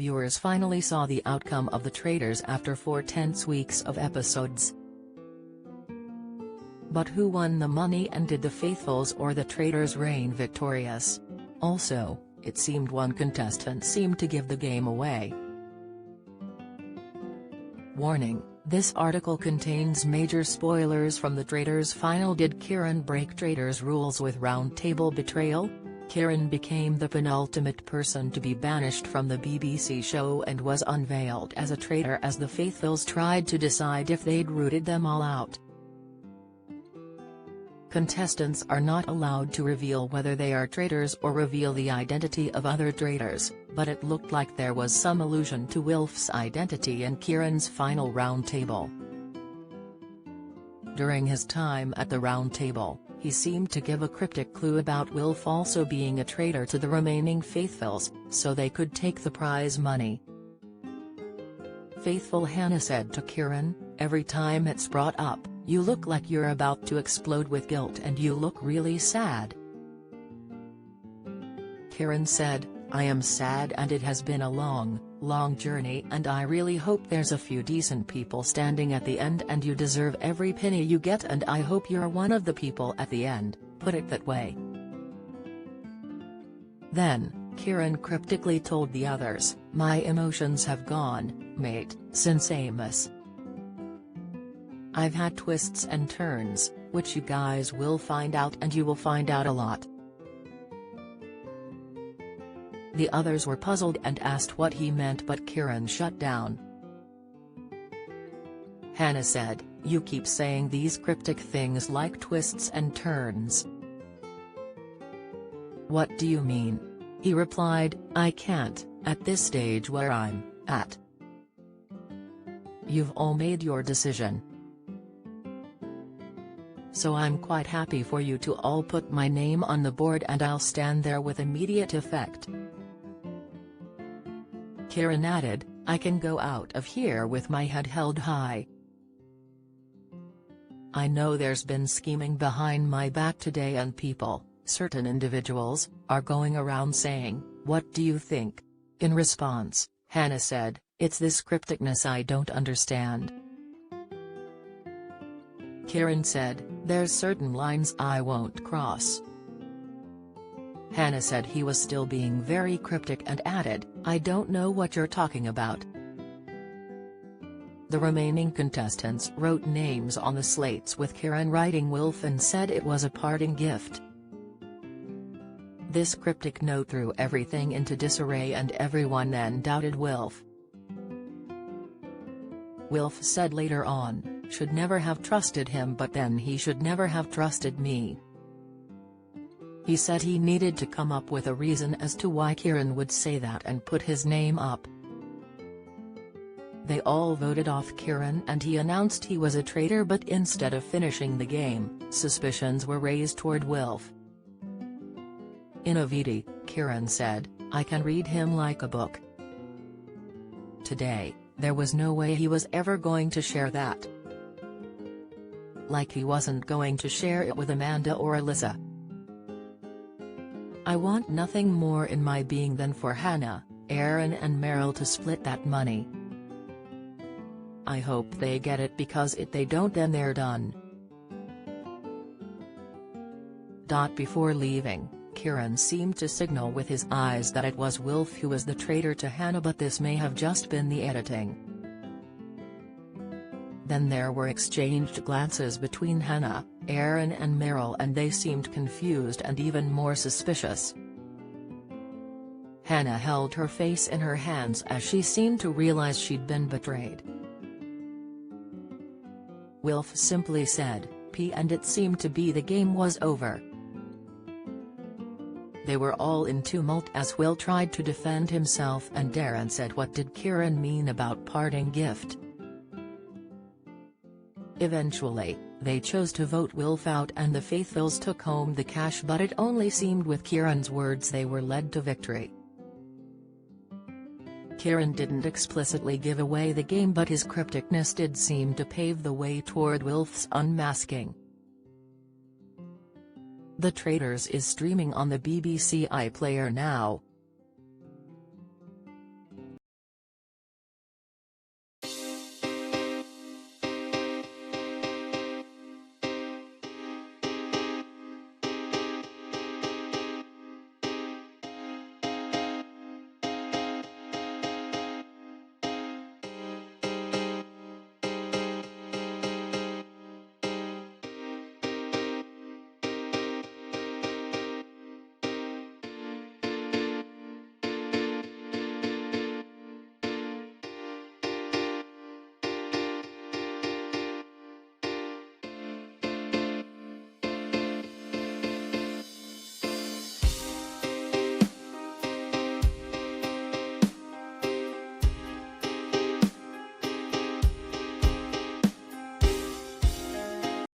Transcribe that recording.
viewers finally saw the outcome of the Traitors after 4 tense weeks of episodes. But who won the money, and did the Faithfuls or the Traitors reign victorious? Also, it seemed one contestant seemed to give the game away. Warning: this article contains major spoilers from the Traitors final. Did Kieran break Traitors rules with round table betrayal? Kieran became the penultimate person to be banished from the BBC show and was unveiled as a traitor as the Faithfuls tried to decide if they'd rooted them all out. Contestants are not allowed to reveal whether they are traitors or reveal the identity of other traitors, but it looked like there was some allusion to Wilf's identity in Kieran's final round table. During his time at the round table, he seemed to give a cryptic clue about Wilf also being a traitor to the remaining Faithfuls, so they could take the prize money. Faithful Hannah said to Kieran, "Every time it's brought up, you look like you're about to explode with guilt and you look really sad." Kieran said, "I am sad and it has been a long, long journey and I really hope there's a few decent people standing at the end and you deserve every penny you get and I hope you're one of the people at the end, put it that way." Then, Kieran cryptically told the others, "My emotions have gone, mate, since Amos. I've had twists and turns, which you guys will find out and you will find out a lot." The others were puzzled and asked what he meant, but Kieran shut down. Hannah said, "You keep saying these cryptic things like twists and turns. What do you mean?" He replied, "I can't, at this stage where I'm at. You've all made your decision. So I'm quite happy for you to all put my name on the board and I'll stand there with immediate effect." Kieran added, "I can go out of here with my head held high. I know there's been scheming behind my back today and people, certain individuals, are going around saying, 'What do you think?'" In response, Hannah said, "It's this crypticness I don't understand." Kieran said, "There's certain lines I won't cross." Hannah said he was still being very cryptic and added, "I don't know what you're talking about." The remaining contestants wrote names on the slates with Kieran writing Wilf and said it was a parting gift. This cryptic note threw everything into disarray and everyone then doubted Wilf. Wilf said later on, "Should never have trusted him, but then he should never have trusted me." He said he needed to come up with a reason as to why Kieran would say that and put his name up. They all voted off Kieran and he announced he was a traitor, but instead of finishing the game, suspicions were raised toward Wilf. In a VD, Kieran said, "I can read him like a book." Today, there was no way he was ever going to share that. Like he wasn't going to share it with Amanda or Alyssa. "I want nothing more in my being than for Hannah, Aaron and Meryl to split that money. I hope they get it, because if they don't then they're done." Before leaving, Kieran seemed to signal with his eyes that it was Wilf who was the traitor to Hannah, but this may have just been the editing. Then there were exchanged glances between Hannah, Aaron and Meryl and they seemed confused and even more suspicious. Hannah held her face in her hands as she seemed to realize she'd been betrayed. Wilf simply said, "P," and it seemed to be the game was over. They were all in tumult as Will tried to defend himself and Darren said, "What did Kieran mean about parting gift?" Eventually, they chose to vote Wilf out and the Faithfuls took home the cash, but it only seemed with Kieran's words they were led to victory. Kieran didn't explicitly give away the game, but his crypticness did seem to pave the way toward Wilf's unmasking. The Traitors is streaming on the BBC iPlayer now.